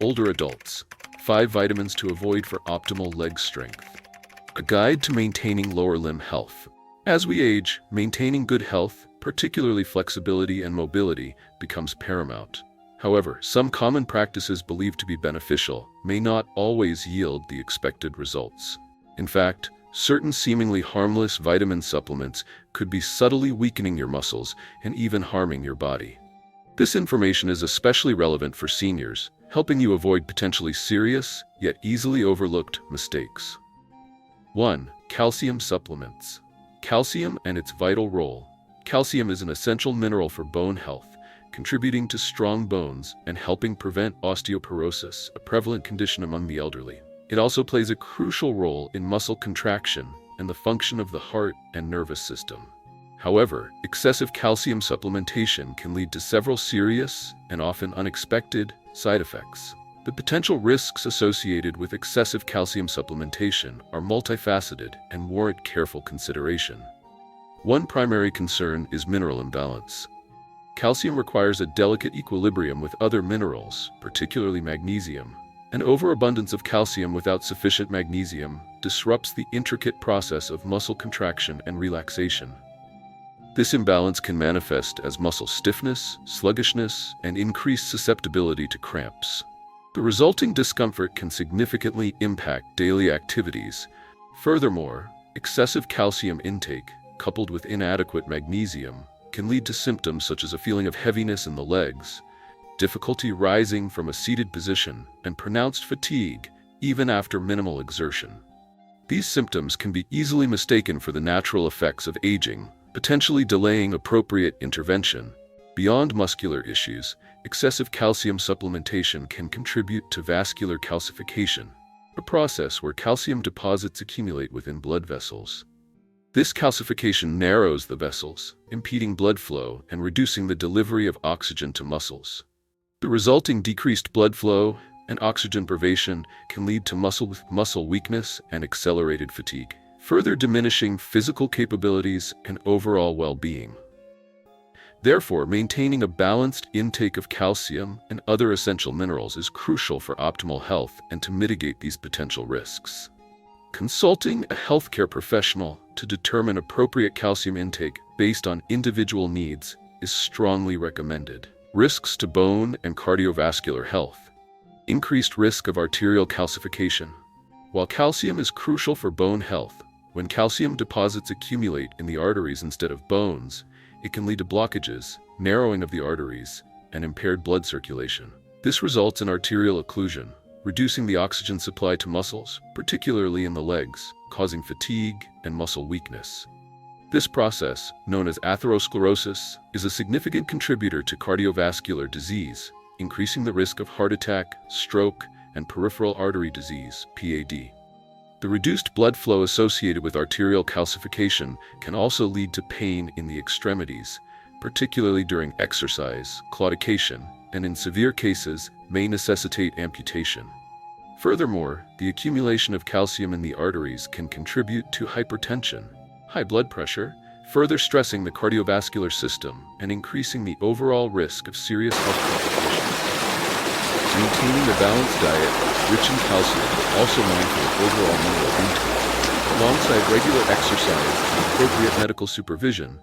older adults. 5 vitamins to avoid for optimal leg strength. A guide to maintaining lower limb health. As we age, maintaining good health, particularly flexibility and mobility, becomes paramount. However, some common practices believed to be beneficial may not always yield the expected results. In fact, certain seemingly harmless vitamin supplements could be subtly weakening your muscles and even harming your body. This information is especially relevant for seniors, helping you avoid potentially serious, yet easily overlooked mistakes. 1. Calcium supplements. Calcium and its vital role. Calcium is an essential mineral for bone health, contributing to strong bones and helping prevent osteoporosis, a prevalent condition among the elderly. It also plays a crucial role in muscle contraction and the function of the heart and nervous system. However, excessive calcium supplementation can lead to several serious and often unexpected side effects. The potential risks associated with excessive calcium supplementation are multifaceted and warrant careful consideration. One primary concern is mineral imbalance. Calcium requires a delicate equilibrium with other minerals, particularly magnesium. An overabundance of calcium without sufficient magnesium disrupts the intricate process of muscle contraction and relaxation. This imbalance can manifest as muscle stiffness, sluggishness, and increased susceptibility to cramps. The resulting discomfort can significantly impact daily activities. Furthermore, excessive calcium intake, coupled with inadequate magnesium, can lead to symptoms such as a feeling of heaviness in the legs, difficulty rising from a seated position, and pronounced fatigue, even after minimal exertion. These symptoms can be easily mistaken for the natural effects of aging, potentially delaying appropriate intervention. Beyond muscular issues, excessive calcium supplementation can contribute to vascular calcification, a process where calcium deposits accumulate within blood vessels. This calcification narrows the vessels, impeding blood flow and reducing the delivery of oxygen to muscles. The resulting decreased blood flow and oxygen privation can lead to muscle weakness and accelerated fatigue, further diminishing physical capabilities and overall well-being. Therefore, maintaining a balanced intake of calcium and other essential minerals is crucial for optimal health and to mitigate these potential risks. Consulting a healthcare professional to determine appropriate calcium intake based on individual needs is strongly recommended. Risks to bone and cardiovascular health. Increased risk of arterial calcification. While calcium is crucial for bone health, when calcium deposits accumulate in the arteries instead of bones, it can lead to blockages, narrowing of the arteries, and impaired blood circulation. This results in arterial occlusion, reducing the oxygen supply to muscles, particularly in the legs, causing fatigue and muscle weakness. This process, known as atherosclerosis, is a significant contributor to cardiovascular disease, increasing the risk of heart attack, stroke, and peripheral artery disease, PAD. The reduced blood flow associated with arterial calcification can also lead to pain in the extremities, particularly during exercise, claudication, and in severe cases may necessitate amputation. Furthermore, the accumulation of calcium in the arteries can contribute to hypertension, high blood pressure, further stressing the cardiovascular system and increasing the overall risk of serious health complications. Maintaining a balanced diet rich in calcium but also mindful of overall mineral intake, alongside regular exercise and appropriate medical supervision,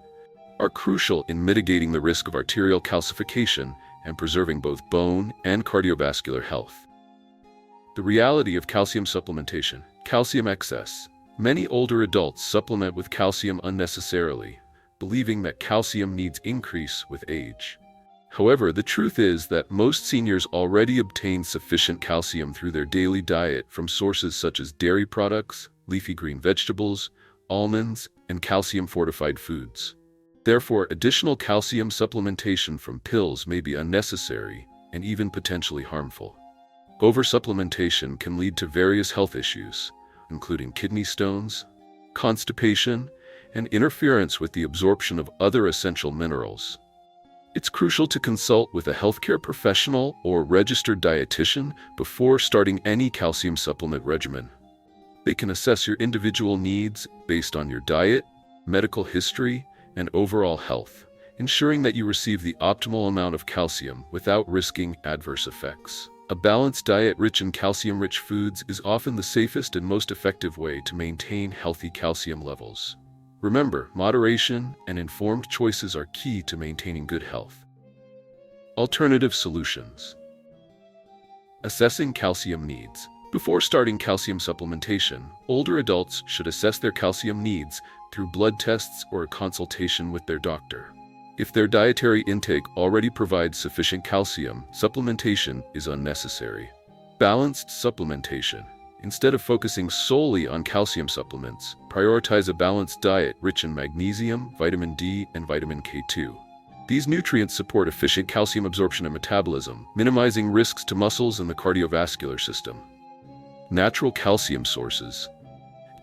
are crucial in mitigating the risk of arterial calcification and preserving both bone and cardiovascular health. The reality of calcium supplementation. Calcium excess. Many older adults supplement with calcium unnecessarily, believing that calcium needs increase with age. However, the truth is that most seniors already obtain sufficient calcium through their daily diet from sources such as dairy products, leafy green vegetables, almonds, and calcium-fortified foods. Therefore, additional calcium supplementation from pills may be unnecessary and even potentially harmful. Oversupplementation can lead to various health issues, including kidney stones, constipation, and interference with the absorption of other essential minerals. It's crucial to consult with a healthcare professional or registered dietitian before starting any calcium supplement regimen. They can assess your individual needs based on your diet, medical history, and overall health, ensuring that you receive the optimal amount of calcium without risking adverse effects. A balanced diet rich in calcium-rich foods is often the safest and most effective way to maintain healthy calcium levels. Remember, moderation and informed choices are key to maintaining good health. Alternative solutions. Assessing calcium needs. Before starting calcium supplementation, older adults should assess their calcium needs through blood tests or a consultation with their doctor. If their dietary intake already provides sufficient calcium, supplementation is unnecessary. Balanced supplementation. Instead of focusing solely on calcium supplements, prioritize a balanced diet rich in magnesium, vitamin D, and vitamin K2. These nutrients support efficient calcium absorption and metabolism, minimizing risks to muscles and the cardiovascular system. Natural calcium sources.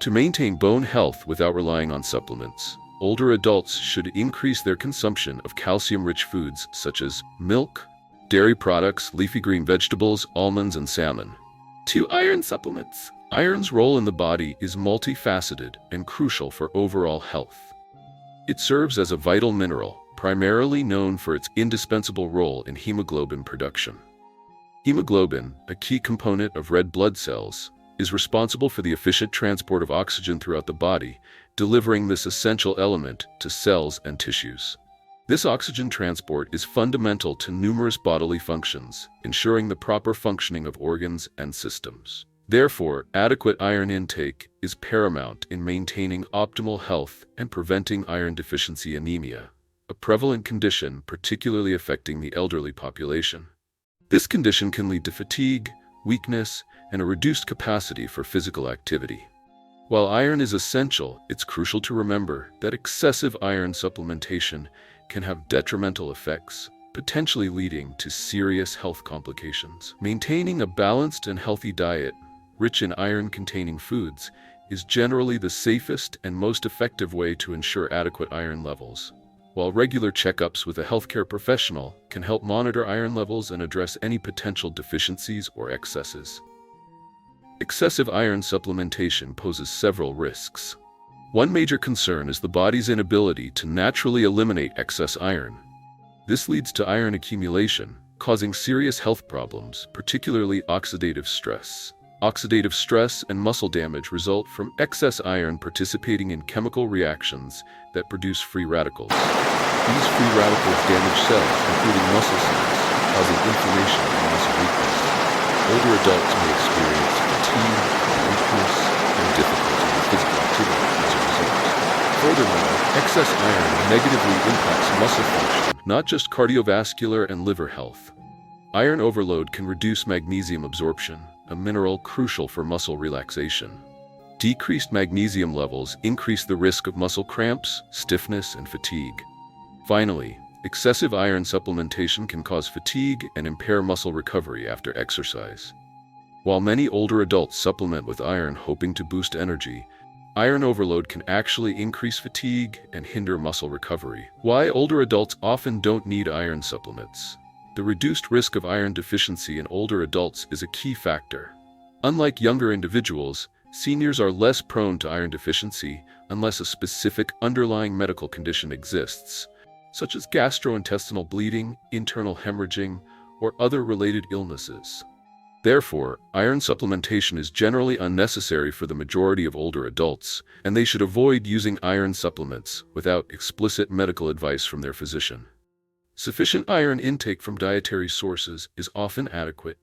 To maintain bone health without relying on supplements, older adults should increase their consumption of calcium-rich foods such as milk, dairy products, leafy green vegetables, almonds, and salmon. 2. Iron supplements. Iron's role in the body is multifaceted and crucial for overall health. It serves as a vital mineral, primarily known for its indispensable role in hemoglobin production. Hemoglobin, a key component of red blood cells, is responsible for the efficient transport of oxygen throughout the body, delivering this essential element to cells and tissues. This oxygen transport is fundamental to numerous bodily functions, ensuring the proper functioning of organs and systems. Therefore, adequate iron intake is paramount in maintaining optimal health and preventing iron deficiency anemia, a prevalent condition particularly affecting the elderly population. This condition can lead to fatigue, weakness, and a reduced capacity for physical activity. While iron is essential, it's crucial to remember that excessive iron supplementation can have detrimental effects, potentially leading to serious health complications. Maintaining a balanced and healthy diet, rich in iron-containing foods, is generally the safest and most effective way to ensure adequate iron levels, while regular checkups with a healthcare professional can help monitor iron levels and address any potential deficiencies or excesses. Excessive iron supplementation poses several risks. One major concern is the body's inability to naturally eliminate excess iron. This leads to iron accumulation, causing serious health problems, particularly oxidative stress. Oxidative stress and muscle damage result from excess iron participating in chemical reactions that produce free radicals. These free radicals damage cells, including muscle cells, causing inflammation and muscle weakness. Older adults may experience fatigue, weakness, and difficulty with physical activity as a result. Furthermore, excess iron negatively impacts muscle function, not just cardiovascular and liver health. Iron overload can reduce magnesium absorption, a mineral crucial for muscle relaxation. Decreased magnesium levels increase the risk of muscle cramps, stiffness, and fatigue. Finally, excessive iron supplementation can cause fatigue and impair muscle recovery after exercise. While many older adults supplement with iron hoping to boost energy, iron overload can actually increase fatigue and hinder muscle recovery. Why older adults often don't need iron supplements. The reduced risk of iron deficiency in older adults is a key factor. Unlike younger individuals, seniors are less prone to iron deficiency unless a specific underlying medical condition exists, such as gastrointestinal bleeding, internal hemorrhaging, or other related illnesses. Therefore, iron supplementation is generally unnecessary for the majority of older adults, and they should avoid using iron supplements without explicit medical advice from their physician. Sufficient iron intake from dietary sources is often adequate.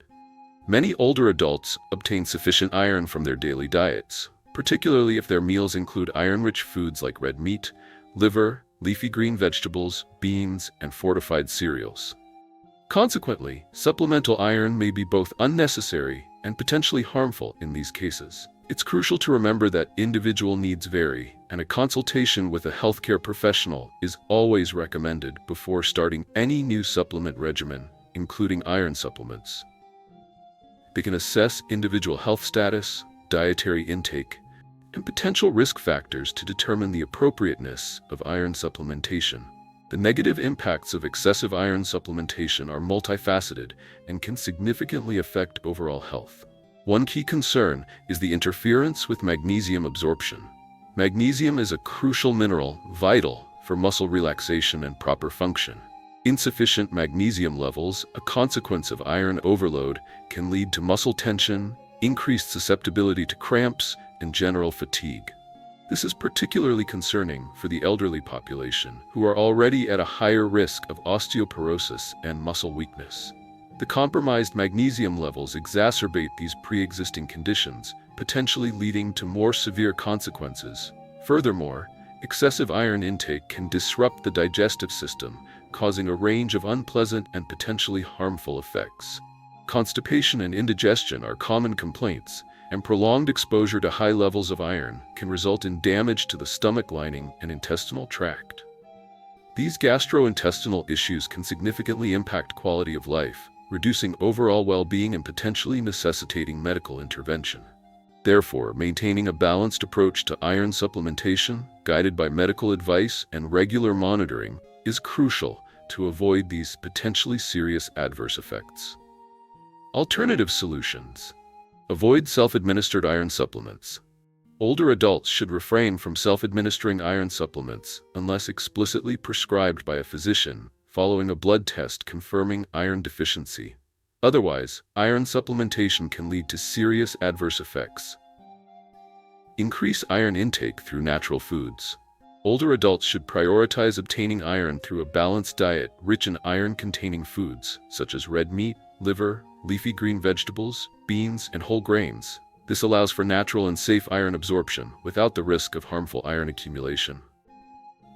Many older adults obtain sufficient iron from their daily diets, particularly if their meals include iron-rich foods like red meat, liver, leafy green vegetables, beans, and fortified cereals. Consequently, supplemental iron may be both unnecessary and potentially harmful in these cases. It's crucial to remember that individual needs vary, and a consultation with a healthcare professional is always recommended before starting any new supplement regimen, including iron supplements. They can assess individual health status, dietary intake, and potential risk factors to determine the appropriateness of iron supplementation. The negative impacts of excessive iron supplementation are multifaceted and can significantly affect overall health. One key concern is the interference with magnesium absorption. Magnesium is a crucial mineral vital for muscle relaxation and proper function. Insufficient magnesium levels, a consequence of iron overload, can lead to muscle tension, increased susceptibility to cramps, and general fatigue. This is particularly concerning for the elderly population, who are already at a higher risk of osteoporosis and muscle weakness. The compromised magnesium levels exacerbate these pre-existing conditions, potentially leading to more severe consequences. Furthermore, excessive iron intake can disrupt the digestive system, causing a range of unpleasant and potentially harmful effects. Constipation and indigestion are common complaints, and prolonged exposure to high levels of iron can result in damage to the stomach lining and intestinal tract. These gastrointestinal issues can significantly impact quality of life, reducing overall well-being and potentially necessitating medical intervention. Therefore, maintaining a balanced approach to iron supplementation, guided by medical advice and regular monitoring, is crucial to avoid these potentially serious adverse effects. Alternative solutions. Avoid self-administered iron supplements. Older adults should refrain from self-administering iron supplements unless explicitly prescribed by a physician following a blood test confirming iron deficiency. Otherwise, iron supplementation can lead to serious adverse effects. Increase iron intake through natural foods. Older adults should prioritize obtaining iron through a balanced diet rich in iron-containing foods such as red meat, liver, leafy green vegetables, beans, and whole grains. This allows for natural and safe iron absorption without the risk of harmful iron accumulation.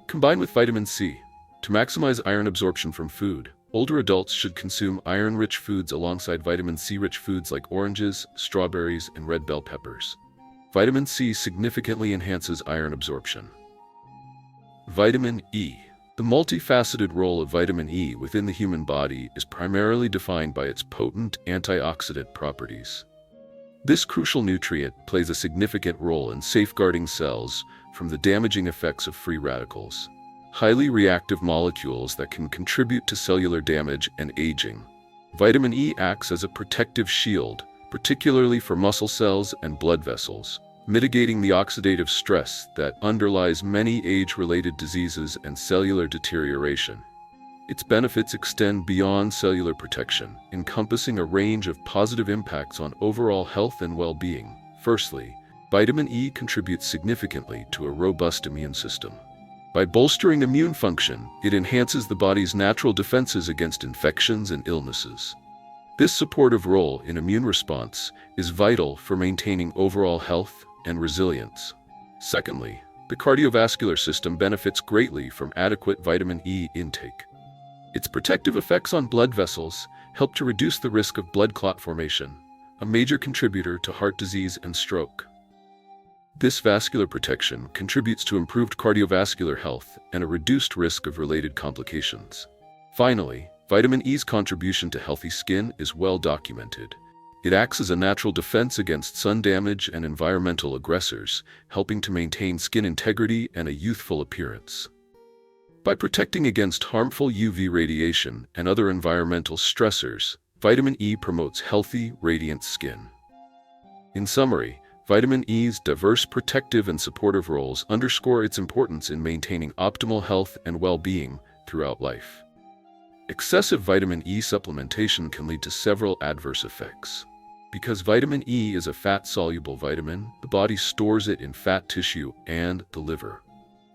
Combine with vitamin C. To maximize iron absorption from food, older adults should consume iron-rich foods alongside vitamin C-rich foods like oranges, strawberries, and red bell peppers. Vitamin C significantly enhances iron absorption. Vitamin E. The multifaceted role of vitamin E within the human body is primarily defined by its potent antioxidant properties. This crucial nutrient plays a significant role in safeguarding cells from the damaging effects of free radicals, highly reactive molecules that can contribute to cellular damage and aging. Vitamin E acts as a protective shield, particularly for muscle cells and blood vessels, mitigating the oxidative stress that underlies many age-related diseases and cellular deterioration. Its benefits extend beyond cellular protection, encompassing a range of positive impacts on overall health and well-being. Firstly, vitamin E contributes significantly to a robust immune system. By bolstering immune function, it enhances the body's natural defenses against infections and illnesses. This supportive role in immune response is vital for maintaining overall health and resilience. Secondly, the cardiovascular system benefits greatly from adequate vitamin E intake. Its protective effects on blood vessels help to reduce the risk of blood clot formation, a major contributor to heart disease and stroke. This vascular protection contributes to improved cardiovascular health and a reduced risk of related complications. Finally, vitamin E's contribution to healthy skin is well documented. It acts as a natural defense against sun damage and environmental aggressors, helping to maintain skin integrity and a youthful appearance. By protecting against harmful UV radiation and other environmental stressors, vitamin E promotes healthy, radiant skin. In summary, vitamin E's diverse protective and supportive roles underscore its importance in maintaining optimal health and well-being throughout life. Excessive vitamin E supplementation can lead to several adverse effects. Because vitamin E is a fat-soluble vitamin, the body stores it in fat tissue and the liver.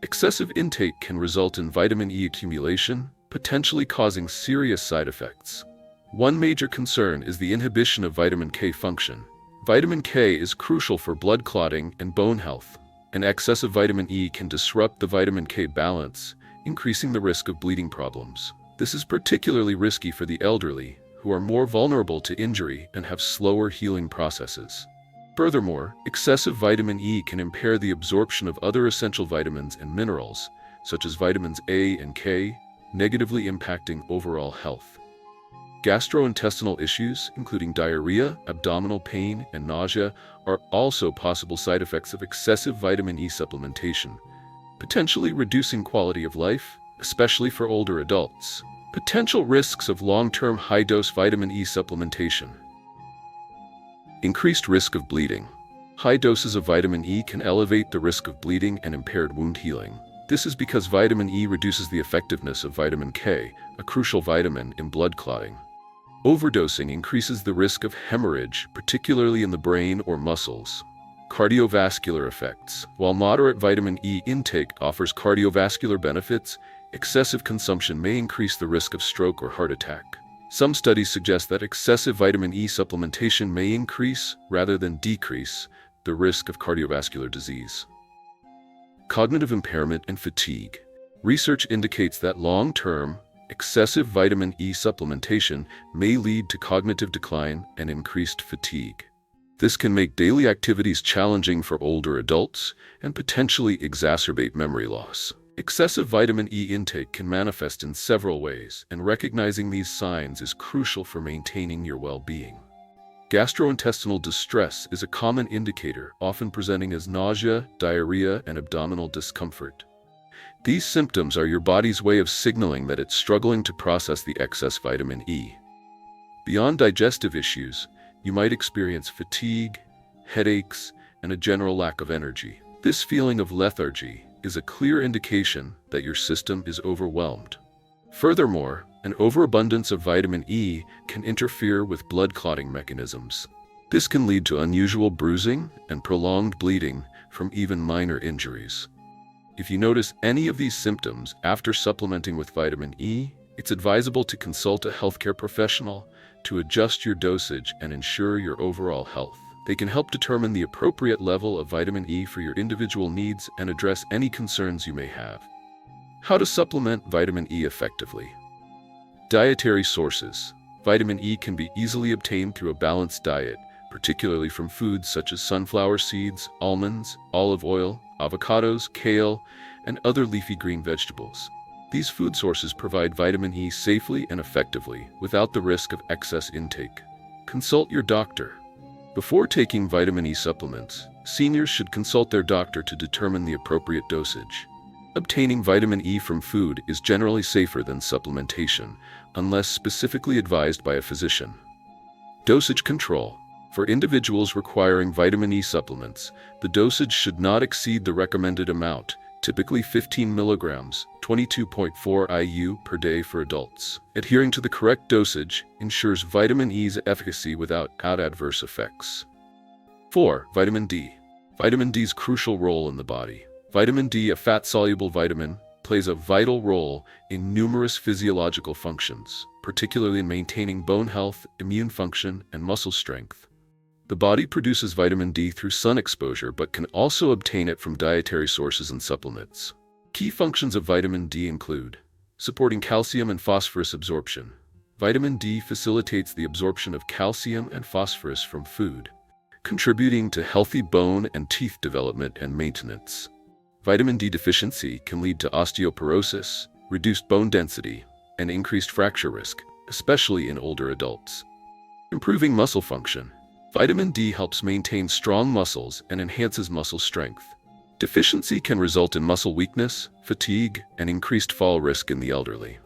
Excessive intake can result in vitamin E accumulation, potentially causing serious side effects. One major concern is the inhibition of vitamin K function. Vitamin K is crucial for blood clotting and bone health, and excessive vitamin E can disrupt the vitamin K balance, increasing the risk of bleeding problems. This is particularly risky for the elderly, who are more vulnerable to injury and have slower healing processes. Furthermore, excessive vitamin E can impair the absorption of other essential vitamins and minerals, such as vitamins A and K, negatively impacting overall health. Gastrointestinal issues, including diarrhea, abdominal pain, and nausea, are also possible side effects of excessive vitamin E supplementation, potentially reducing quality of life, especially for older adults. Potential risks of long-term high-dose vitamin E supplementation. Increased risk of bleeding. High doses of vitamin E can elevate the risk of bleeding and impaired wound healing. This is because vitamin E reduces the effectiveness of vitamin K, a crucial vitamin in blood clotting. Overdosing increases the risk of hemorrhage, particularly in the brain or muscles. Cardiovascular effects. While moderate vitamin E intake offers cardiovascular benefits, excessive consumption may increase the risk of stroke or heart attack. Some studies suggest that excessive vitamin E supplementation may increase, rather than decrease, the risk of cardiovascular disease. Cognitive impairment and fatigue. Research indicates that long-term, excessive vitamin E supplementation may lead to cognitive decline and increased fatigue. This can make daily activities challenging for older adults and potentially exacerbate memory loss. Excessive vitamin E intake can manifest in several ways, and recognizing these signs is crucial for maintaining your well-being. Gastrointestinal distress is a common indicator, often presenting as nausea, diarrhea, and abdominal discomfort. These symptoms are your body's way of signaling that it's struggling to process the excess vitamin E. Beyond digestive issues, you might experience fatigue, headaches, and a general lack of energy. This feeling of lethargy is a clear indication that your system is overwhelmed. Furthermore, an overabundance of vitamin E can interfere with blood clotting mechanisms. This can lead to unusual bruising and prolonged bleeding from even minor injuries. If you notice any of these symptoms after supplementing with vitamin E, it's advisable to consult a healthcare professional to adjust your dosage and ensure your overall health. They can help determine the appropriate level of vitamin E for your individual needs and address any concerns you may have. How to supplement vitamin E effectively. Dietary sources. Vitamin E can be easily obtained through a balanced diet, particularly from foods such as sunflower seeds, almonds, olive oil, avocados, kale, and other leafy green vegetables. These food sources provide vitamin E safely and effectively without the risk of excess intake. Consult your doctor. Before taking vitamin E supplements, seniors should consult their doctor to determine the appropriate dosage. Obtaining vitamin E from food is generally safer than supplementation, unless specifically advised by a physician. Dosage control. For individuals requiring vitamin E supplements, the dosage should not exceed the recommended amount, typically 15 milligrams, 22.4 IU per day for adults. Adhering to the correct dosage ensures vitamin E's efficacy without adverse effects. 4. Vitamin D. Vitamin D's crucial role in the body. Vitamin D, a fat-soluble vitamin, plays a vital role in numerous physiological functions, particularly in maintaining bone health, immune function, and muscle strength. The body produces vitamin D through sun exposure but can also obtain it from dietary sources and supplements. Key functions of vitamin D include supporting calcium and phosphorus absorption. Vitamin D facilitates the absorption of calcium and phosphorus from food, contributing to healthy bone and teeth development and maintenance. Vitamin D deficiency can lead to osteoporosis, reduced bone density, and increased fracture risk, especially in older adults. Improving muscle function. Vitamin D helps maintain strong muscles and enhances muscle strength. Deficiency can result in muscle weakness, fatigue, and increased fall risk in the elderly.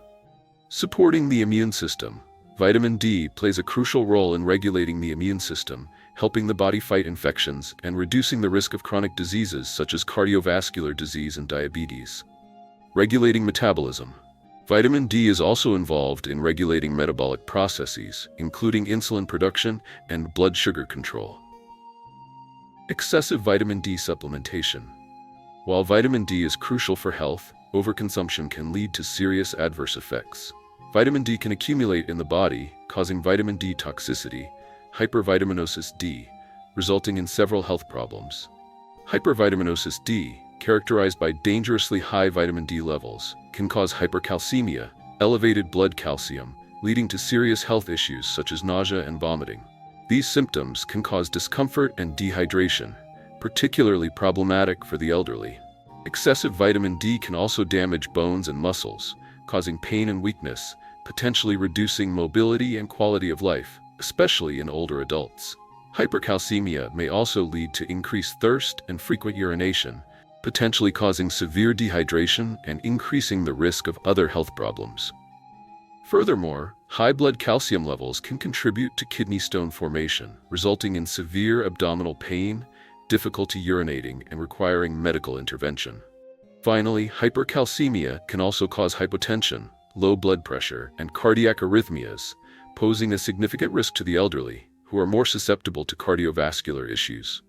Supporting the immune system. Vitamin D plays a crucial role in regulating the immune system, helping the body fight infections and reducing the risk of chronic diseases such as cardiovascular disease and diabetes. Regulating metabolism. Vitamin D is also involved in regulating metabolic processes, including insulin production and blood sugar control. Excessive vitamin D supplementation. While vitamin D is crucial for health, overconsumption can lead to serious adverse effects. Vitamin D can accumulate in the body, causing vitamin D toxicity, hypervitaminosis D, resulting in several health problems. Hypervitaminosis D, characterized by dangerously high vitamin D levels, can cause hypercalcemia, elevated blood calcium, leading to serious health issues such as nausea and vomiting. These symptoms can cause discomfort and dehydration, particularly problematic for the elderly. Excessive vitamin D can also damage bones and muscles, causing pain and weakness, potentially reducing mobility and quality of life, especially in older adults. Hypercalcemia may also lead to increased thirst and frequent urination, potentially causing severe dehydration and increasing the risk of other health problems. Furthermore, high blood calcium levels can contribute to kidney stone formation, resulting in severe abdominal pain, difficulty urinating, and requiring medical intervention. Finally, hypercalcemia can also cause hypotension, low blood pressure, and cardiac arrhythmias, posing a significant risk to the elderly, who are more susceptible to cardiovascular issues.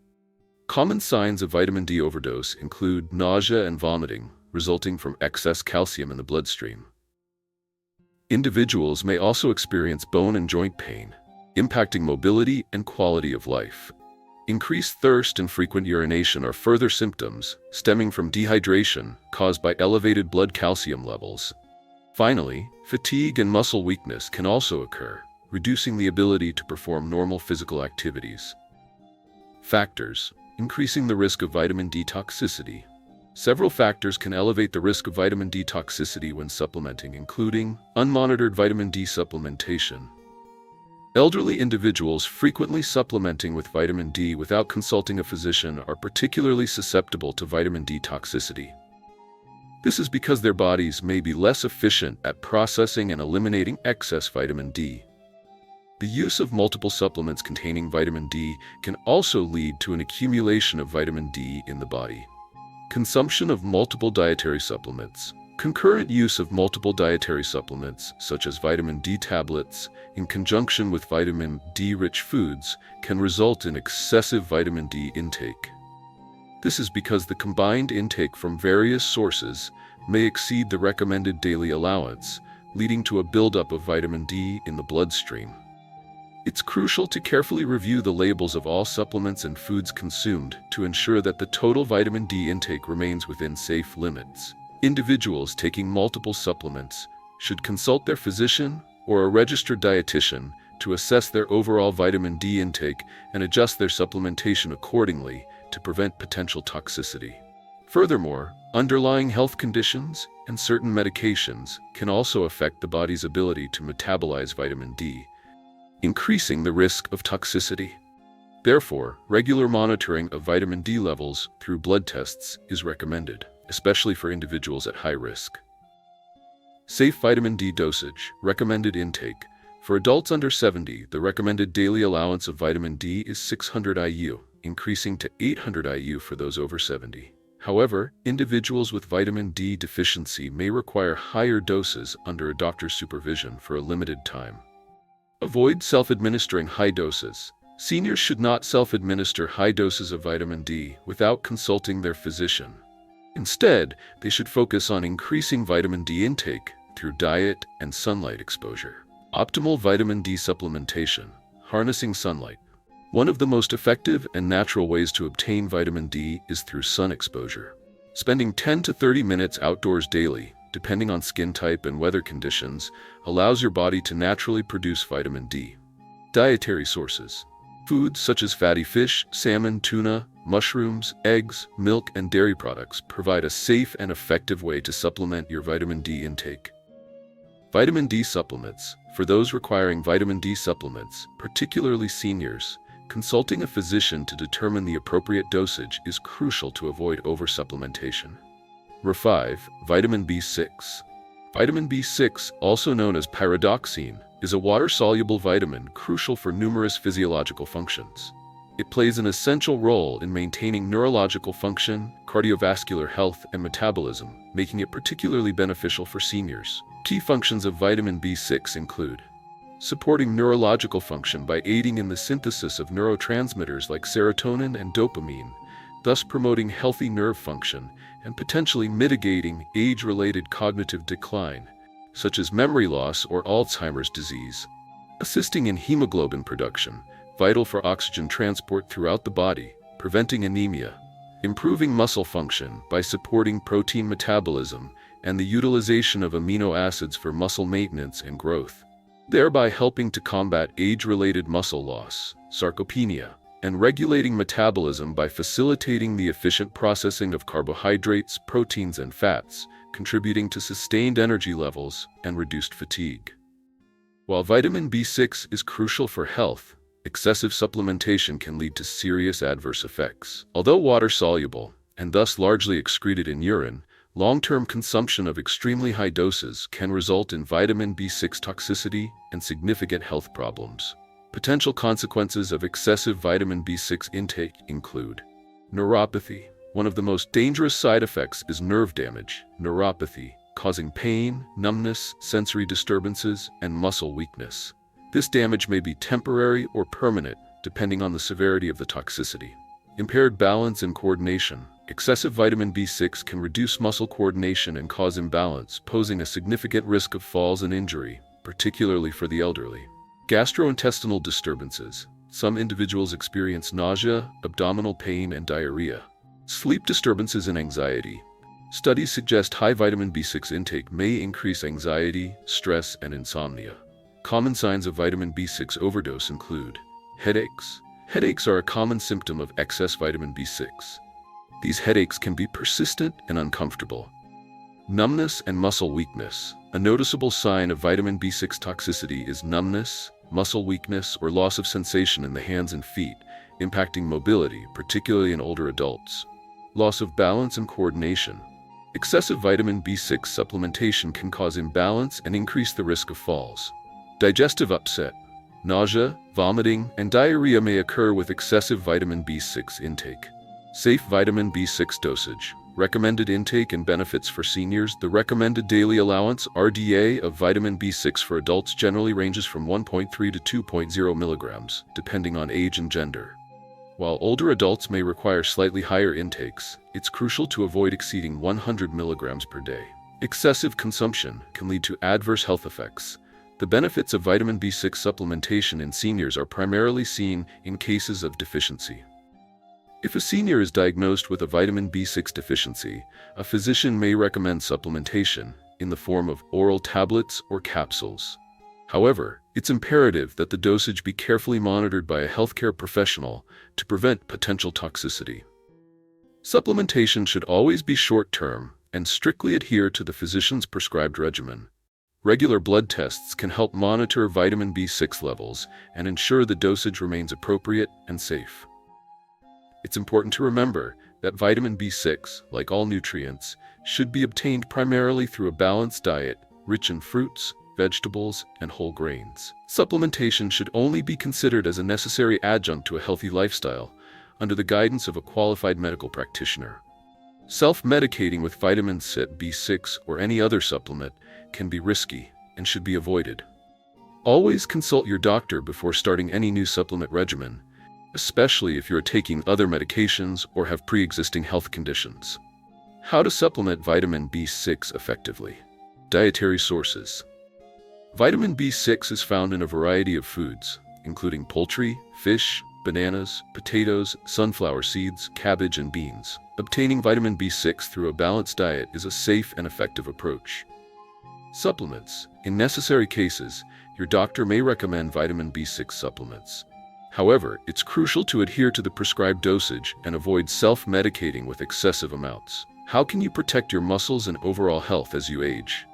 Common signs of vitamin D overdose include nausea and vomiting, resulting from excess calcium in the bloodstream. Individuals may also experience bone and joint pain, impacting mobility and quality of life. Increased thirst and frequent urination are further symptoms stemming from dehydration caused by elevated blood calcium levels. Finally, fatigue and muscle weakness can also occur, reducing the ability to perform normal physical activities. Factors increasing the risk of vitamin D toxicity. Several factors can elevate the risk of vitamin D toxicity when supplementing, including unmonitored vitamin D supplementation. Elderly individuals frequently supplementing with vitamin D without consulting a physician are particularly susceptible to vitamin D toxicity. This is because their bodies may be less efficient at processing and eliminating excess vitamin D. The use of multiple supplements containing vitamin D can also lead to an accumulation of vitamin D in the body. Consumption of multiple dietary supplements. Concurrent use of multiple dietary supplements, such as vitamin D tablets, in conjunction with vitamin D-rich foods, can result in excessive vitamin D intake. This is because the combined intake from various sources may exceed the recommended daily allowance, leading to a buildup of vitamin D in the bloodstream. It's crucial to carefully review the labels of all supplements and foods consumed to ensure that the total vitamin D intake remains within safe limits. Individuals taking multiple supplements should consult their physician or a registered dietitian to assess their overall vitamin D intake and adjust their supplementation accordingly to prevent potential toxicity. Furthermore, underlying health conditions and certain medications can also affect the body's ability to metabolize vitamin D, increasing the risk of toxicity. Therefore, regular monitoring of vitamin D levels through blood tests is recommended, especially for individuals at high risk. Safe vitamin D dosage. Recommended intake. For adults under 70, the recommended daily allowance of vitamin D is 600 IU, increasing to 800 IU for those over 70. However, individuals with vitamin D deficiency may require higher doses under a doctor's supervision for a limited time. Avoid self-administering high doses. Seniors should not self-administer high doses of vitamin D without consulting their physician. Instead, they should focus on increasing vitamin D intake through diet and sunlight exposure. Optimal vitamin D supplementation. Harnessing sunlight. One of the most effective and natural ways to obtain vitamin D is through sun exposure. Spending 10 to 30 minutes outdoors daily, depending on skin type and weather conditions, allows your body to naturally produce vitamin D. Dietary sources. Foods such as fatty fish, salmon, tuna, mushrooms, eggs, milk, and dairy products provide a safe and effective way to supplement your vitamin D intake. Vitamin D supplements. For those requiring vitamin D supplements, particularly seniors, consulting a physician to determine the appropriate dosage is crucial to avoid oversupplementation. 5. Vitamin B6. Vitamin B6, also known as pyridoxine, is a water-soluble vitamin crucial for numerous physiological functions. It plays an essential role in maintaining neurological function, cardiovascular health, and metabolism, making it particularly beneficial for seniors. Key functions of vitamin B6 include supporting neurological function by aiding in the synthesis of neurotransmitters like serotonin and dopamine, thus promoting healthy nerve function and potentially mitigating age-related cognitive decline, such as memory loss or Alzheimer's disease. Assisting in hemoglobin production, vital for oxygen transport throughout the body, preventing anemia. Improving muscle function by supporting protein metabolism and the utilization of amino acids for muscle maintenance and growth, thereby helping to combat age-related muscle loss, sarcopenia, and regulating metabolism by facilitating the efficient processing of carbohydrates, proteins, and fats, contributing to sustained energy levels and reduced fatigue. While vitamin B6 is crucial for health, excessive supplementation can lead to serious adverse effects. Although water-soluble, and thus largely excreted in urine, long-term consumption of extremely high doses can result in vitamin B6 toxicity and significant health problems. Potential consequences of excessive vitamin B6 intake include neuropathy. One of the most dangerous side effects is nerve damage, neuropathy, causing pain, numbness, sensory disturbances, and muscle weakness. This damage may be temporary or permanent, depending on the severity of the toxicity. Impaired balance and coordination. Excessive vitamin B6 can reduce muscle coordination and cause imbalance, posing a significant risk of falls and injury, particularly for the elderly. Gastrointestinal disturbances. Some individuals experience nausea, abdominal pain, and diarrhea. Sleep disturbances and anxiety. Studies suggest high vitamin B6 intake may increase anxiety, stress, and insomnia. Common signs of vitamin B6 overdose include headaches. Headaches are a common symptom of excess vitamin B6. These headaches can be persistent and uncomfortable. Numbness and muscle weakness. A noticeable sign of vitamin B6 toxicity is numbness, muscle weakness, or loss of sensation in the hands and feet, impacting mobility, particularly in older adults. Loss of balance and coordination. Excessive vitamin B6 supplementation can cause imbalance and increase the risk of falls. Digestive upset. Nausea, vomiting, and diarrhea may occur with excessive vitamin B6 intake. Safe vitamin B6 dosage. Recommended intake and benefits for seniors. The recommended daily allowance (RDA) of vitamin B6 for adults generally ranges from 1.3 to 2.0 milligrams, depending on age and gender. While older adults may require slightly higher intakes, it's crucial to avoid exceeding 100 milligrams per day. Excessive consumption can lead to adverse health effects. The benefits of vitamin B6 supplementation in seniors are primarily seen in cases of deficiency. If a senior is diagnosed with a vitamin B6 deficiency, a physician may recommend supplementation in the form of oral tablets or capsules. However, it's imperative that the dosage be carefully monitored by a healthcare professional to prevent potential toxicity. Supplementation should always be short-term and strictly adhere to the physician's prescribed regimen. Regular blood tests can help monitor vitamin B6 levels and ensure the dosage remains appropriate and safe. It's important to remember that vitamin B6, like all nutrients, should be obtained primarily through a balanced diet, rich in fruits, vegetables, and whole grains. Supplementation should only be considered as a necessary adjunct to a healthy lifestyle, under the guidance of a qualified medical practitioner. Self-medicating with vitamin B6 or any other supplement can be risky and should be avoided. Always consult your doctor before starting any new supplement regimen, especially if you are taking other medications or have pre-existing health conditions. How to supplement vitamin B6 effectively. Dietary sources. Vitamin B6 is found in a variety of foods, including poultry, fish, bananas, potatoes, sunflower seeds, cabbage, and beans. Obtaining vitamin B6 through a balanced diet is a safe and effective approach. Supplements. In necessary cases, your doctor may recommend vitamin B6 supplements. However, it's crucial to adhere to the prescribed dosage and avoid self-medicating with excessive amounts. How can you protect your muscles and overall health as you age?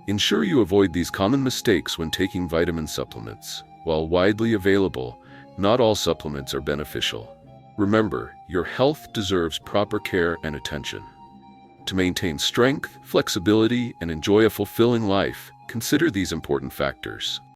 Ensure you avoid these common mistakes when taking vitamin supplements. While widely available, not all supplements are beneficial. Remember, your health deserves proper care and attention. To maintain strength, flexibility, and enjoy a fulfilling life, consider these important factors.